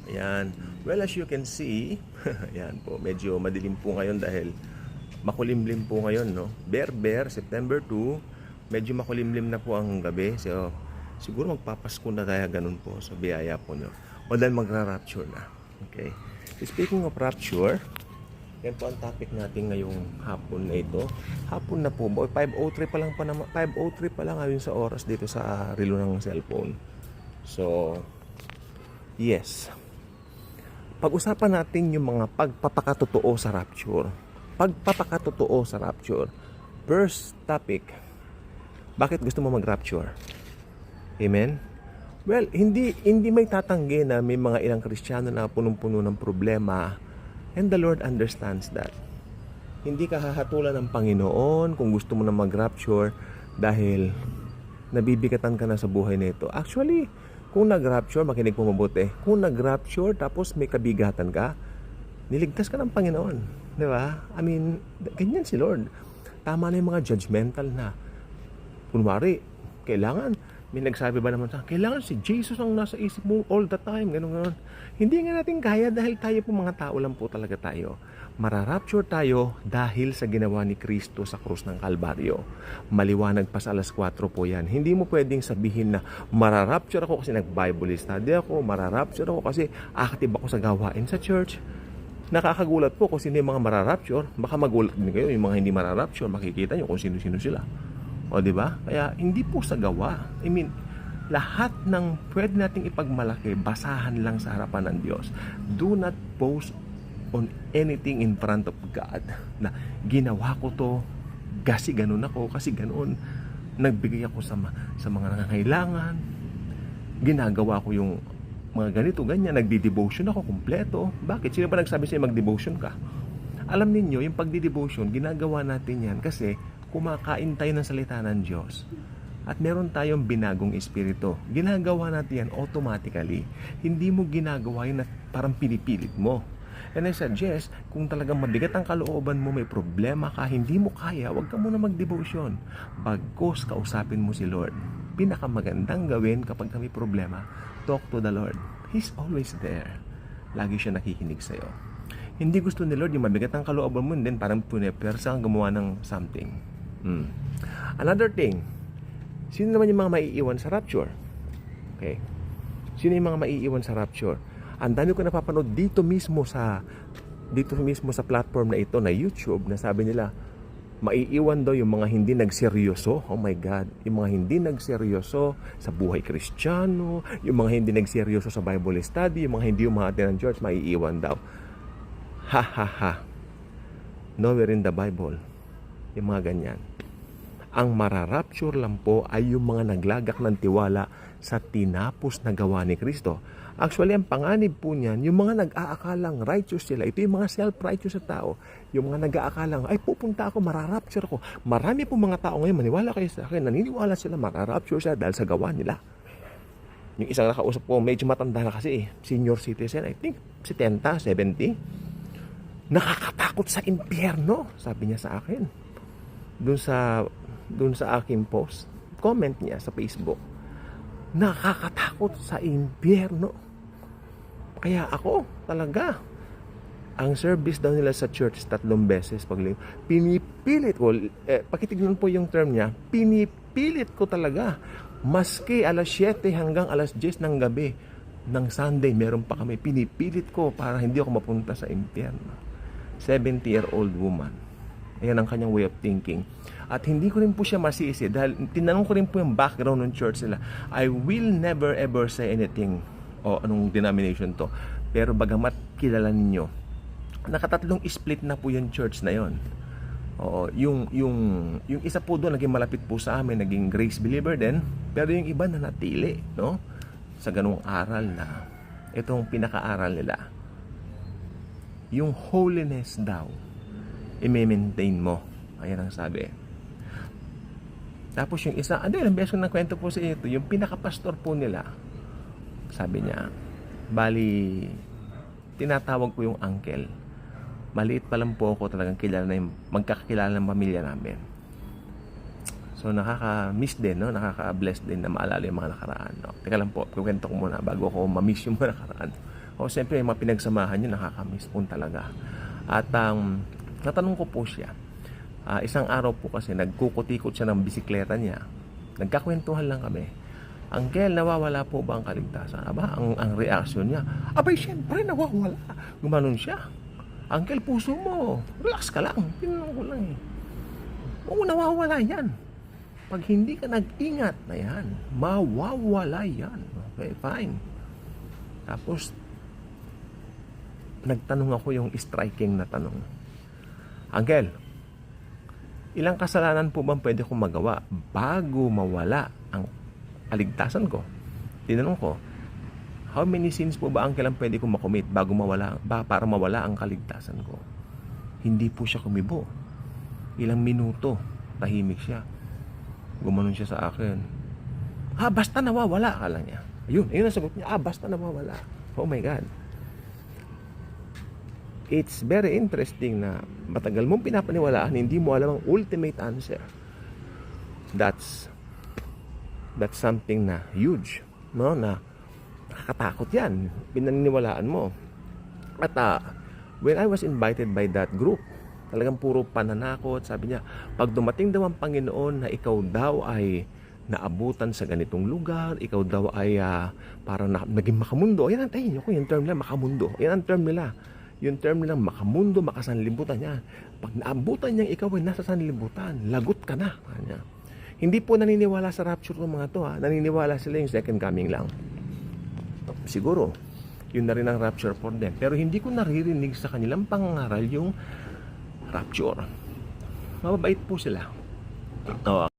Ayan. Well, as you can see, ayan po, medyo madilim po ngayon dahil makulimlim po ngayon, no? Berber, September 2, medyo makulimlim na po ang gabi. So, siguro magpapasko na kaya ganun po. So, biyaya po nyo. O dahil magra-rapture na. Okay. Speaking of rapture, yan po ang topic natin ngayong hapon na ito. Hapon na po, 5:03 pa lang pa naman, 5:03 pa lang ayon sa oras dito sa relo ng cellphone. So, yes. Pag-usapan natin yung mga pagpapakatotoo sa rapture. Pagpapakatotoo sa rapture. First topic, bakit gusto mo mag-rapture? Amen? Well, hindi may tatanggi na may mga ilang Kristiyano na punong-puno ng problema, and the Lord understands that. Hindi ka hahatulan ng Panginoon kung gusto mo na mag-rapture dahil nabibigatan ka na sa buhay nito. Actually, kung nag-rapture, makinig mo mabuti. Kung nag-rapture tapos may kabigatan ka, niligtas ka ng Panginoon. Di ba? I mean, ganyan si Lord. Tama na yung mga judgmental na. Kunwari, kailangan, may nagsabi ba naman sa kailangan si Jesus ang nasa isip mo all the time, gano'n. Hindi nga natin kaya dahil tayo po mga tao lang po talaga tayo. Mararapture tayo dahil sa ginawa ni Kristo sa krus ng Kalbaryo. Maliwanag pa sa alas 4 po yan. Hindi mo pwedeng sabihin na mararapture ako kasi nag-Bible study ako, mararapture ako kasi active ako sa gawain sa church. Nakakagulat po kung sino yung mga mararapture. Baka magulat din kayo yung mga hindi mararapture. Makikita nyo kung sino-sino sila. O di ba? Kaya hindi po sa gawa. I mean, lahat ng pwede nating ipagmalaki, basahan lang sa harapan ng Diyos. Do not boast on anything in front of God na ginawa ko to kasi ganun ako, kasi ganun nagbigay ako sa mga nangangailangan, ginagawa ko yung mga ganito, ganyan, nagdi-devotion ako kumpleto. Bakit? Sino ba nagsabi sa'yo mag-devotion ka? Alam ninyo, yung pagdi-devotion, ginagawa natin yan kasi kumakain tayo ng salita ng Diyos at meron tayong binagong espiritu. Ginagawa natin yan automatically. Hindi mo ginagawa yun na parang pinipilit mo. And I suggest, kung talagang mabigat ang kalooban mo, may problema ka, hindi mo kaya, huwag ka muna mag-devotion. Bagkus, kausapin mo si Lord. Pinakamagandang gawin kapag may problema, talk to the Lord. He's always there. Lagi siya nakikinig sa'yo. Hindi gusto ni Lord yung mabigat ang kalooban mo, and then parang punepersa kang gumawa ng something. Another thing, sino naman yung mga maiiwan sa rapture? Okay. Sino yung mga maiiwan sa rapture? Ang dami ko napapanood dito mismo sa platform na ito na YouTube, na sabi nila maiiwan daw yung mga hindi nagseryoso. Oh my God, yung mga hindi nagseryoso sa buhay Kristiyano, yung mga hindi nagseryoso sa Bible study, yung mga hindi umahati ng church, maiiwan daw. Ha ha ha. Nowhere in the Bible yung mga ganyan. Ang mararapture lang po ay yung mga naglagak ng tiwala sa tinapos na gawa ni Kristo. Actually, ang panganib po niyan, yung mga nag-aakalang righteous sila, ito yung mga self-righteous na tao, yung mga nag-aakalang, ay pupunta ako, mararapture ako. Marami po mga tao ngayon, maniwala kayo sa akin, naniniwala sila, mararapture sila dahil sa gawa nila. Yung isang nakausap ko, medyo matanda na kasi, senior citizen, I think, 70, 70. Nakakatakot sa impyerno, sabi niya sa akin. Doon sa aking post, comment niya sa Facebook, nakakatakot sa impyerno. Kaya ako, talaga, ang service daw nila sa church 3 beses pinipilit ko, pakitignan po yung term niya, pinipilit ko talaga, maski alas 7 hanggang alas 10 ng gabi ng Sunday, meron pa kami, pinipilit ko para hindi ako mapunta sa impyerno. 70-year-old woman. Ayan ang kanyang way of thinking. At hindi ko rin po siya masisi dahil tinanong ko rin po yung background ng church nila. I will never ever say anything o anong denomination to. Pero bagamat kilala ninyo, nakatatlong split na po yung church na yon. Oo, yung isa po doon naging malapit po sa amin, naging grace believer din, pero yung iba na natili, no? Sa ganung aral na itong pinaka-aral nila. Yung holiness daw i-maintain mo. Ayan ang sabi. Tapos yung isa, ilang beses ko kwento po sa ito, yung pinaka-pastor po nila, sabi niya, bali, tinatawag ko yung uncle. Maliit pa lang po ako, talagang magkakakilala ng pamilya namin. So nakaka-miss din, no? Nakaka-bless din na maalala yung mga nakaraan. No? Teka lang po, kwento ko muna bago ako ma-miss yung mga nakaraan. O siyempre, yung mga pinagsamahan nyo, nakakamiss po talaga. At natanong ko po siya, isang araw po kasi nagkukutikot siya ng bisikleta niya. Nagkakwentuhan lang kami. Uncle, nawawala po ba ang kaligtasan? Aba, ang reaksyon niya, abay, syempre, nawawala. Gumanon siya. Uncle, puso mo, relax ka lang. Tinanong ko lang eh. Oo, nawawala yan. Pag hindi ka nag-ingat na yan, mawawala yan. Okay, fine. Tapos, nagtanong ako yung striking na tanong. Uncle, ilang kasalanan po bang pwede kong magawa bago mawala ang kaligtasan ko? Tinanong ko, how many sins po ba ang kailan pwede kong makomit bago mawala, para mawala ang kaligtasan ko? Hindi po siya kumibo. Ilang minuto, tahimik siya. Gumanon siya sa akin. Basta nawawala, kala niya. Ayun ang sagot niya. Basta nawawala. Oh my God. It's very interesting na matagal mong pinapaniwalaan, hindi mo alam ang ultimate answer. That's something na huge, no? Na nakakatakot yan. Pinaniniwalaan mo. At when I was invited by that group, talagang puro pananakot. Sabi niya, pag dumating daw ang Panginoon na ikaw daw ay naabutan sa ganitong lugar, ikaw daw ay parang naging makamundo. Yan ang tayo ko, yung term nila, makamundo. Yan ang term nila. Yung term nila, makamundo, makasanlibutan niya. Pag naabutan niyang ikaw ay nasa sanlibutan, lagot ka na. Kanya. Hindi po naniniwala sa rapture ng mga to. Naniniwala sila yung second coming lang. Siguro, yun na rin ang rapture for them. Pero hindi ko naririnig sa kanilang pangaral yung rapture. Mababait po sila.